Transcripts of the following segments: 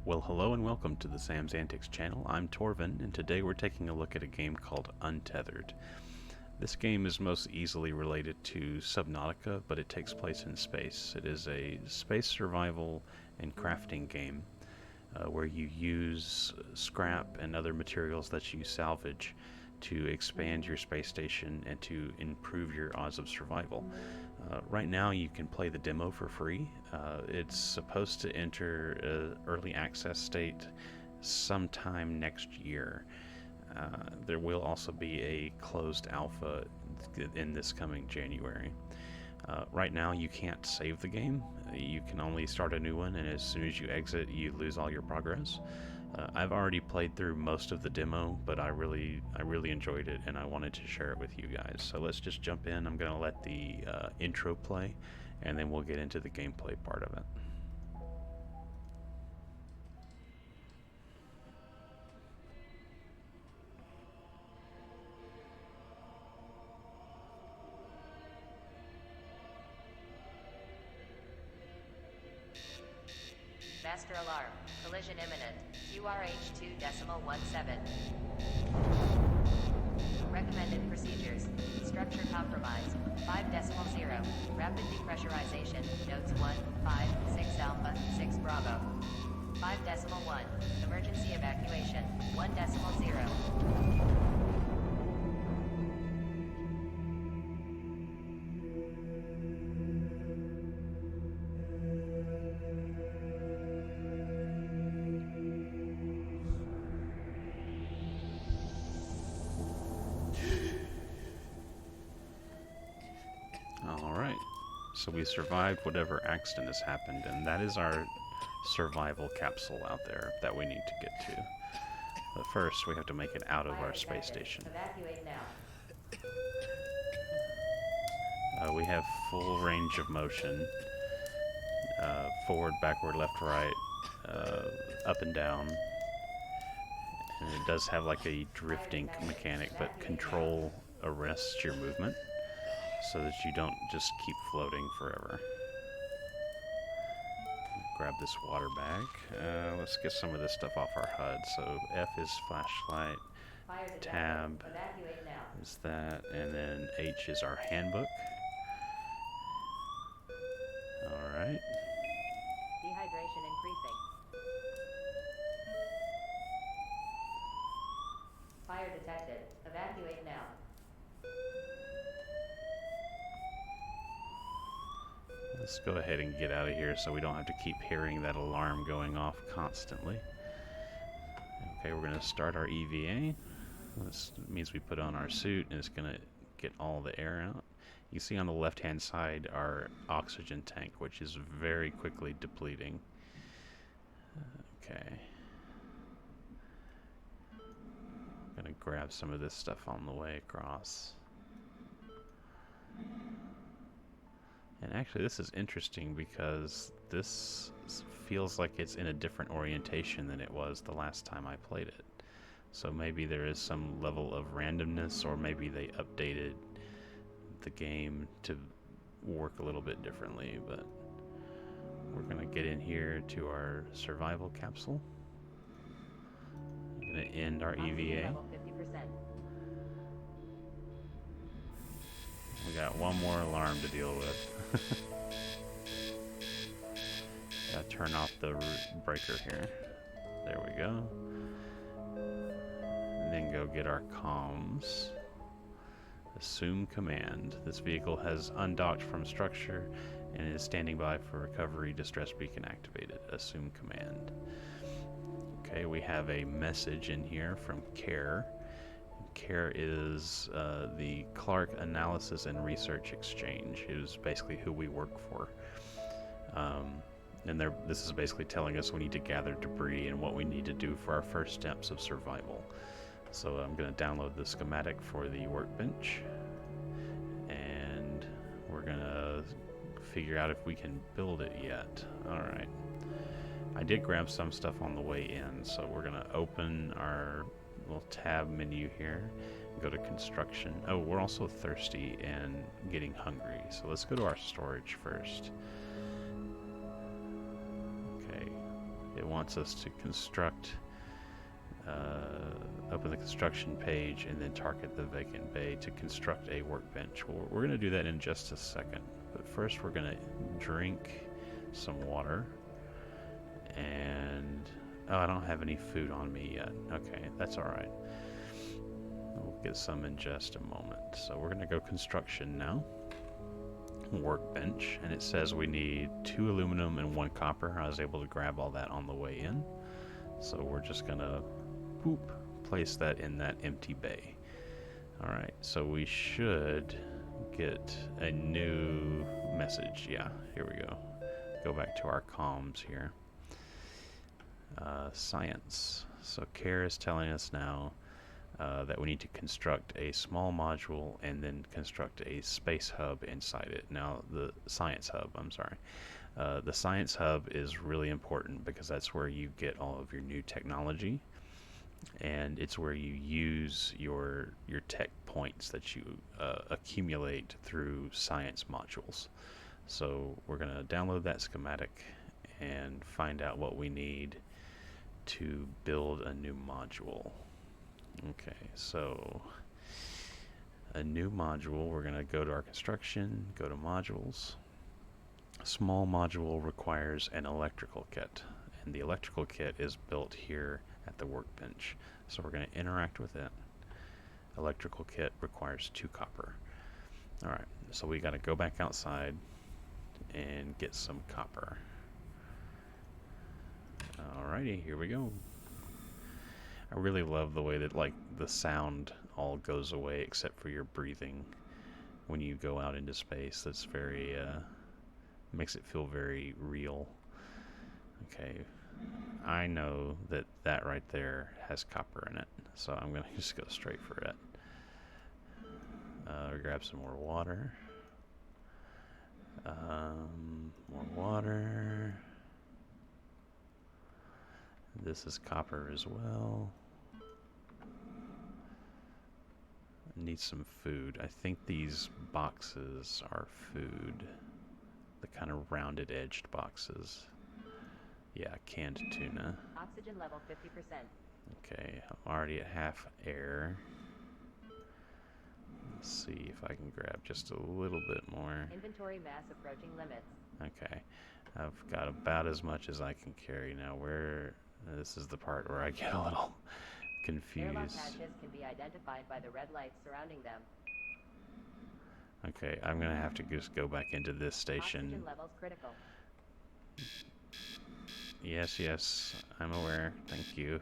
Well, hello and welcome to the Sam's Antics channel. I'm Torven, and today we're taking a look at a game called Untethered. This game is most easily related to Subnautica, but it takes place in space. It is a space survival and crafting game where you use scrap and other materials that you salvage to expand your space station and to improve your odds of survival. Right now you can play the demo for free. It's supposed to enter early access state sometime next year. There will also be a closed alpha in this coming January. Right now you can't save the game. You can only start a new one, and as soon as you exit you lose all your progress. I've already played through most of the demo, but I really enjoyed it, and I wanted to share it with you guys. So let's just jump in. I'm going to let the intro play, and then we'll get into the gameplay part of it. Master alarm. Collision imminent. QRH2.17. Recommended procedures. Structure compromise. 5.0. Rapid depressurization. Notes 1, 5, 6 Alpha, 6 Bravo. 5.1. Emergency evacuation. 1.0. Alright, so we survived whatever accident has happened, and that is our survival capsule out there that we need to get to. But first, we have to make it out of our space station. Evacuate now. We have full range of motion. Forward, backward, left, right, up and down. And it does have like a drifting mechanic, but control arrests your movement so that you don't just keep floating forever. Grab this water bag. Let's get some of this stuff off our HUD. So F is flashlight, tab is that, and then H is our handbook. Alright. Dehydration increasing. Fire detected. Evacuate now. Let's go ahead and get out of here so we don't have to keep hearing that alarm going off constantly. Okay, we're going to start our EVA. This means we put on our suit and it's going to get all the air out. You see on the left hand side our oxygen tank, which is very quickly depleting. Okay. I'm going to grab some of this stuff on the way across. And actually this is interesting because this feels like it's in a different orientation than it was the last time I played it. So maybe there is some level of randomness, or maybe they updated the game to work a little bit differently, but we're going to get in here to our survival capsule. I'm going to end our EVA. We got one more alarm to deal with. Gotta turn off the breaker here. There we go. And then go get our comms. Assume command. This vehicle has undocked from structure and is standing by for recovery. Distress beacon activated. Assume command. Okay, we have a message in here from CARE. CARE is the Clark Analysis and Research Exchange. It is basically who we work for. And this is basically telling us we need to gather debris and what we need to do for our first steps of survival. So I'm going to download the schematic for the workbench, and we're going to figure out if we can build it yet. Alright. I did grab some stuff on the way in, so we're going to open our little tab menu here, go to construction. Oh, we're also thirsty and getting hungry, so let's go to our storage first. Okay, it wants us to construct, open the construction page and then target the vacant bay to construct a workbench. We're going to do that in just a second, but first we're going to drink some water. And oh, I don't have any food on me yet. Okay, that's alright. We'll get some in just a moment. So we're going to go construction now. Workbench, and it says we need 2 aluminum and 1 copper. I was able to grab all that on the way in. So we're just going to place that in that empty bay. Alright, so we should get a new message. Yeah, here we go. Go back to our comms here. Science. So CARE is telling us now that we need to construct a small module and then construct a space hub inside it. Now, the science hub, I'm sorry. The science hub is really important because that's where you get all of your new technology, and it's where you use your tech points that you accumulate through science modules. So we're going to download that schematic and find out what we need to build a new module. Okay, so a new module, we're going to go to our construction, go to modules. A small module requires an electrical kit, and the electrical kit is built here at the workbench. So we're going to interact with it. Electrical kit requires 2 copper. Alright, so we got to go back outside and get some copper. Alrighty, here we go. I really love the way that, like, the sound all goes away except for your breathing when you go out into space. That's very, makes it feel very real. Okay, I know that that right there has copper in it, so I'm gonna just go straight for it. Grab some more water. More water. This is copper as well. Need some food. I think these boxes are food. The kind of rounded edged boxes. Yeah, canned tuna. Oxygen level 50%. Okay, I'm already at half air. Let's see if I can grab just a little bit more. Inventory mass approaching limits. Okay, I've got about as much as I can carry now. This is the part where I get a little confused. Airlock hatches can be identified by the red lights surrounding them. Okay, I'm gonna have to just go back into this station. Oxygen levels critical. Yes, I'm aware. Thank you.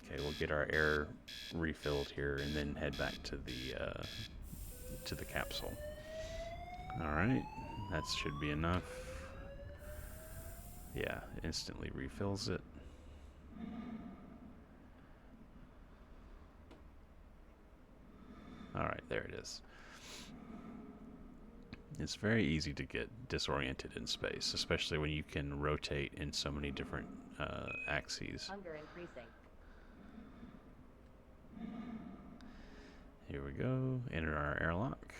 Okay, we'll get our air refilled here and then head back to the capsule. All right, that should be enough. Yeah, instantly refills it. Alright, there it is. It's very easy to get disoriented in space, especially when you can rotate in so many different axes. Hunger increasing. Here we go. Enter our airlock.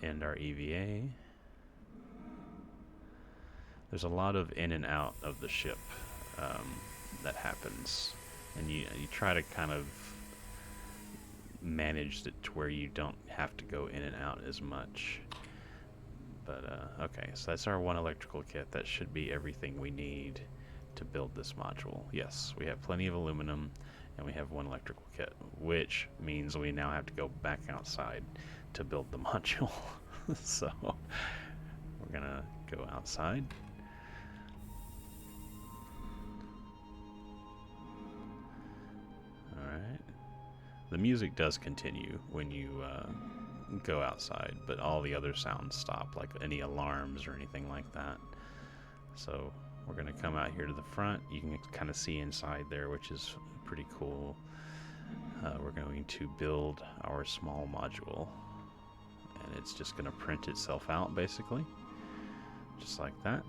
End our EVA. There's a lot of in and out of the ship that happens, and you try to kind of manage it to where you don't have to go in and out as much. But okay, so that's our 1 electrical kit. That should be everything we need to build this module. Yes, we have plenty of aluminum and we have 1 electrical kit, which means we now have to go back outside to build the module. So we're gonna go outside. Alright. The music does continue when you go outside, but all the other sounds stop, like any alarms or anything like that. So we're going to come out here to the front. You can kind of see inside there, which is pretty cool. We're going to build our small module, and it's just going to print itself out basically, just like that.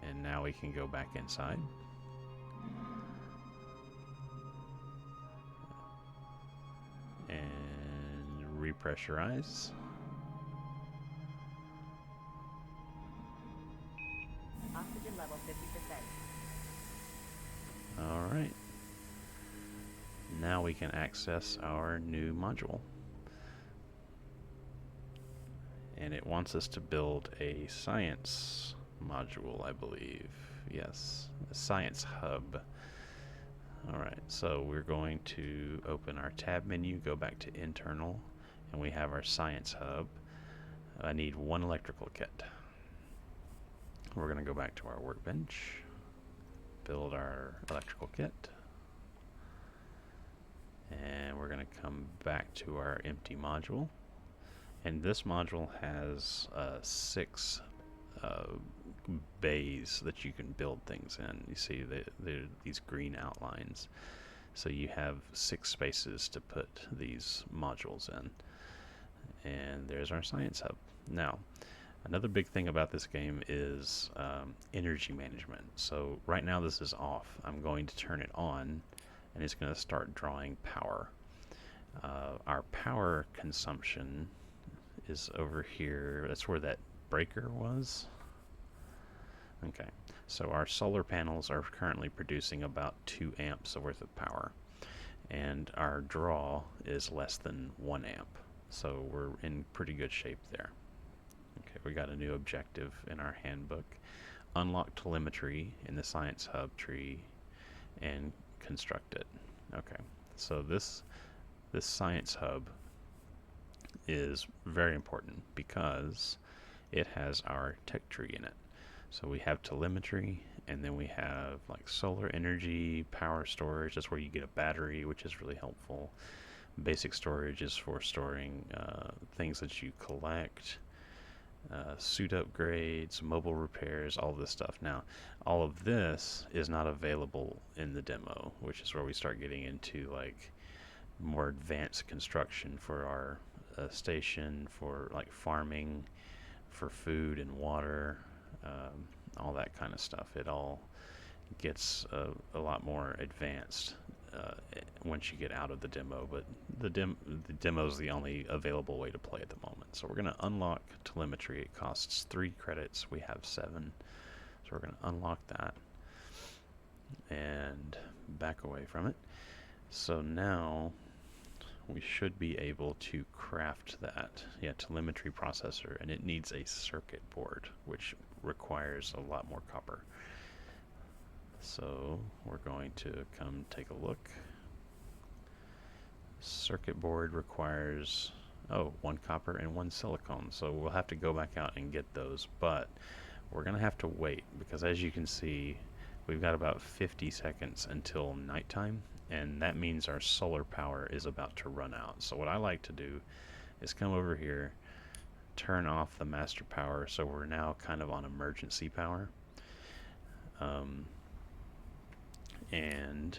And now we can go back inside. And repressurize. Alright. Now we can access our new module. And it wants us to build a science module, I believe. Yes, a science hub. Alright, so we're going to open our tab menu, go back to internal, and we have our science hub. I need one electrical kit. We're going to go back to our workbench, build our electrical kit, and we're going to come back to our empty module. And this module has 6 bays that you can build things in. You see these green outlines. So you have 6 spaces to put these modules in. And there's our science hub. Now, another big thing about this game is energy management. So right now this is off. I'm going to turn it on, and it's going to start drawing power. Our power consumption is over here. That's where that breaker was. Okay, so our solar panels are currently producing about 2 amps worth of power, and our draw is less than 1 amp, so we're in pretty good shape there. Okay, we got a new objective in our handbook. Unlock telemetry in the science hub tree and construct it. Okay, so this science hub is very important because it has our tech tree in it. So we have telemetry, and then we have like solar energy, power storage. That's where you get a battery, which is really helpful. Basic storage is for storing things that you collect, suit upgrades, mobile repairs, all this stuff. Now, all of this is not available in the demo, which is where we start getting into like more advanced construction for our station, for like farming, for food and water, all that kind of stuff. It all gets a lot more advanced once you get out of the demo, but the demo is the only available way to play at the moment. So we're going to unlock telemetry. It costs 3 credits. We have 7, so we're going to unlock that and back away from it. So now we should be able to craft that. Yeah, telemetry processor, and it needs a circuit board, which requires a lot more copper. So we're going to come take a look. Circuit board requires 1 copper and 1 silicone, so we'll have to go back out and get those, but we're gonna have to wait because, as you can see, we've got about 50 seconds until nighttime, and that means our solar power is about to run out. So what I like to do is come over here, turn off the master power, so we're now kind of on emergency power, and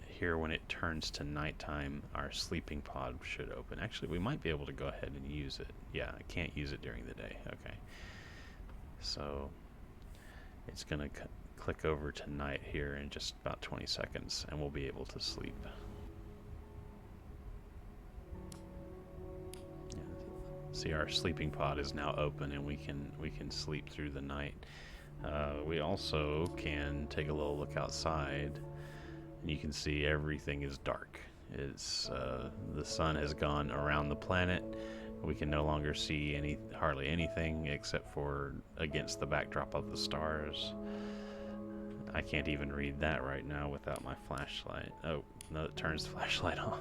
here when it turns to nighttime, our sleeping pod should open. Actually, we might be able to go ahead and use it. Yeah, I can't use it during the day. Okay, so it's gonna click over to night here in just about 20 seconds, and we'll be able to sleep. Yeah. See, our sleeping pod is now open, and we can sleep through the night. We also can take a little look outside, and you can see everything is dark. It's the sun has gone around the planet. We can no longer see hardly anything except for against the backdrop of the stars. I can't even read that right now without my flashlight. Oh, no, it turns the flashlight off.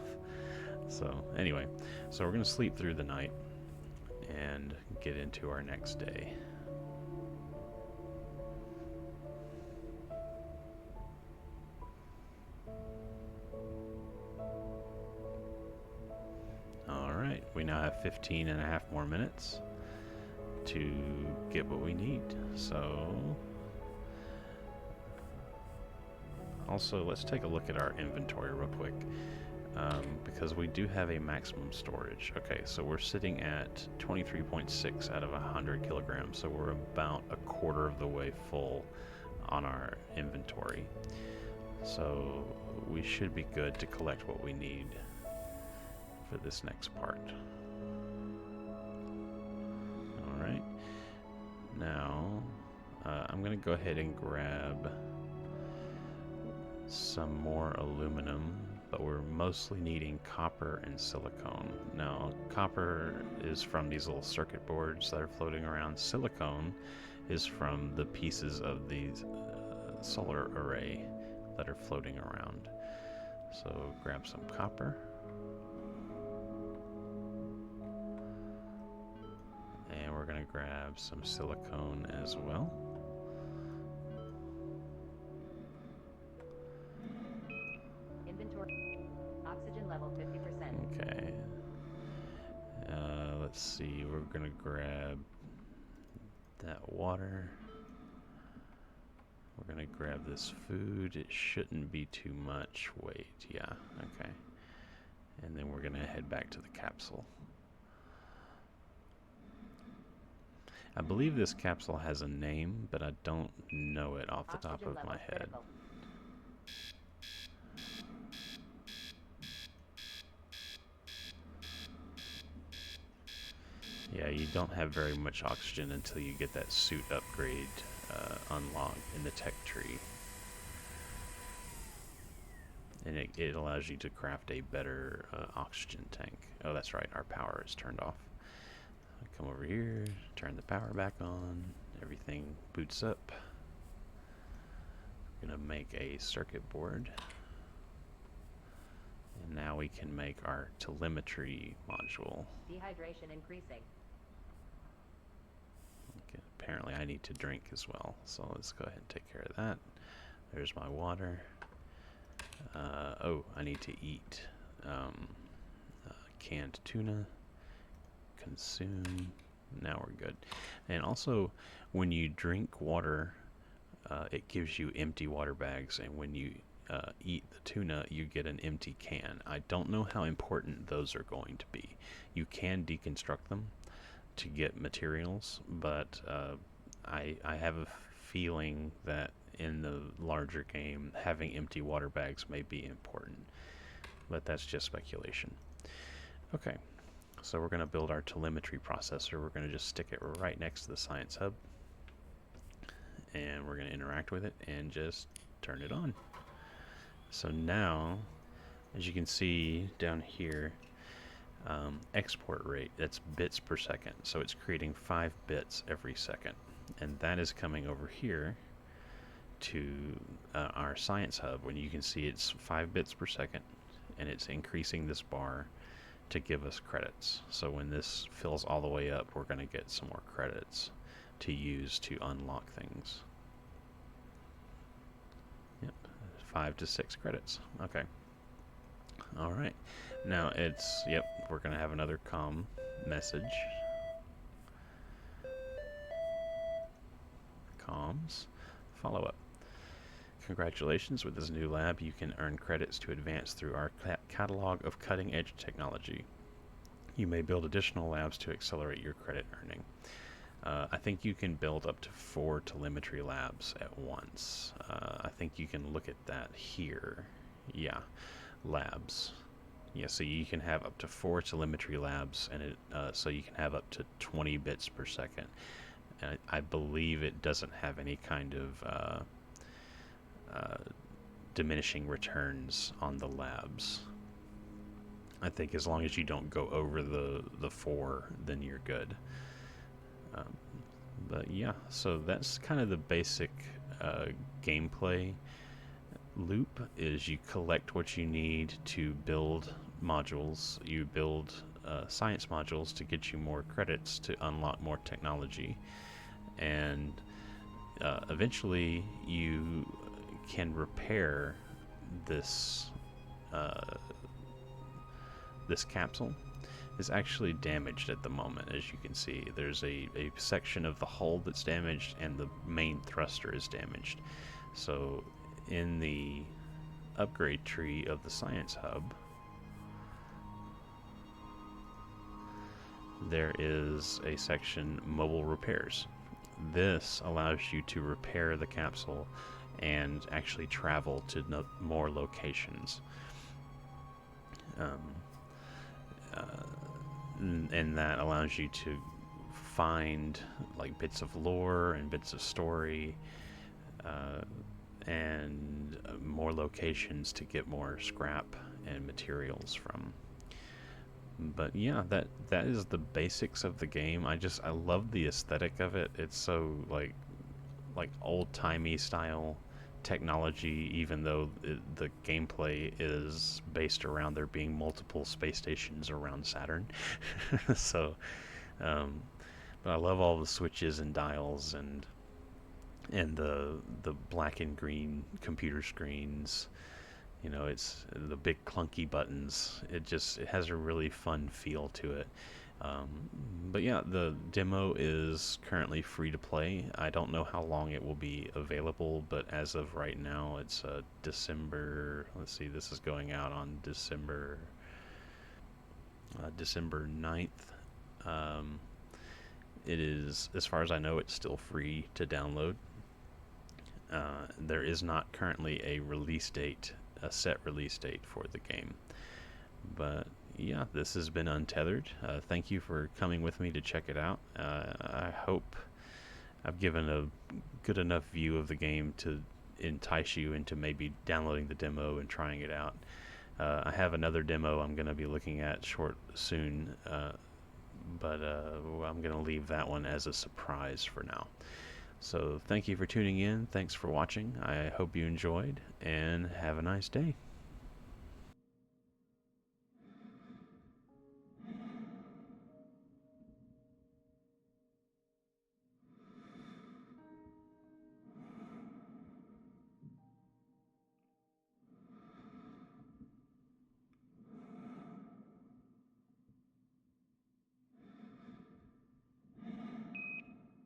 So anyway, so we're going to sleep through the night and get into our next day. Alright, we now have 15 and a half more minutes to get what we need. So also, let's take a look at our inventory real quick, because we do have a maximum storage. Okay, so we're sitting at 23.6 out of 100 kilograms, so we're about a quarter of the way full on our inventory. So we should be good to collect what we need for this next part. Alright, now I'm going to go ahead and grab some more aluminum, but we're mostly needing copper and silicone. Now, copper is from these little circuit boards that are floating around. Silicone is from the pieces of these solar array that are floating around. So grab some copper. And we're going to grab some silicone as well. Inventory. Oxygen level 50%. Okay. Let's see. We're going to grab that water. We're going to grab this food. It shouldn't be too much weight. Yeah, okay. And then we're going to head back to the capsule. I believe this capsule has a name, but I don't know it off the top of my head. Critical. Yeah, you don't have very much oxygen until you get that suit upgrade unlocked in the tech tree. And it allows you to craft a better oxygen tank. Oh, that's right, our power is turned off. Come over here, turn the power back on, everything boots up. I'm gonna make a circuit board. And now we can make our telemetry module. Dehydration increasing. Okay, apparently I need to drink as well, so let's go ahead and take care of that. There's my water. Oh, I need to eat canned tuna. Consume. Now we're good. And also, when you drink water, it gives you empty water bags, and when you eat the tuna, you get an empty can. I don't know how important those are going to be. You can deconstruct them to get materials, but I have a feeling that in the larger game, having empty water bags may be important, but that's just speculation. Okay. So we're going to build our telemetry processor. We're going to just stick it right next to the science hub. And we're going to interact with it and just turn it on. So now, as you can see down here, export rate, that's bits per second. So it's creating 5 bits every second. And that is coming over here to our science hub, when you can see it's 5 bits per second. And it's increasing this bar to give us credits. So when this fills all the way up, we're going to get some more credits to use to unlock things. Yep, 5 to 6 credits. Okay. All right. Now it's, yep, we're going to have another comm message. Comms. Follow-up. Congratulations, with this new lab you can earn credits to advance through our catalog of cutting-edge technology. You may build additional labs to accelerate your credit earning. I think you can build up to 4 telemetry labs at once. I think you can look at that here. Yeah, labs. Yeah, so you can have up to 4 telemetry labs, and so you can have up to 20 bits per second. And I believe it doesn't have any kind of diminishing returns on the labs. I think as long as you don't go over the 4, then you're good. But yeah, so that's kind of the basic gameplay loop. Is you collect what you need to build modules. You build science modules to get you more credits to unlock more technology, and eventually you can repair this this capsule. Is actually damaged at the moment. As you can see, there's a section of the hull that's damaged, and the main thruster is damaged. So in the upgrade tree of the science hub, there is a section mobile repairs. This allows you to repair the capsule and actually travel to more locations. And that allows you to find like bits of lore and bits of story and more locations to get more scrap and materials from. But yeah, that is the basics of the game. I love the aesthetic of it. It's so like old-timey style technology, even though the gameplay is based around there being multiple space stations around Saturn. So, um, but I love all the switches and dials and the black and green computer screens. You know, it's the big clunky buttons. It has a really fun feel to it. Um, but yeah, the demo is currently free to play. I don't know how long it will be available, but as of right now, it's December. Let's see, this is going out on December 9th. Um, it is, as far as I know, it's still free to download. There is not currently a set release date for the game. But yeah, this has been Untethered. Thank you for coming with me to check it out. I hope I've given a good enough view of the game to entice you into maybe downloading the demo and trying it out. I have another demo I'm going to be looking at soon, but I'm going to leave that one as a surprise for now. So thank you for tuning in. Thanks for watching. I hope you enjoyed, and have a nice day.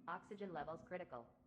Oxygen levels critical.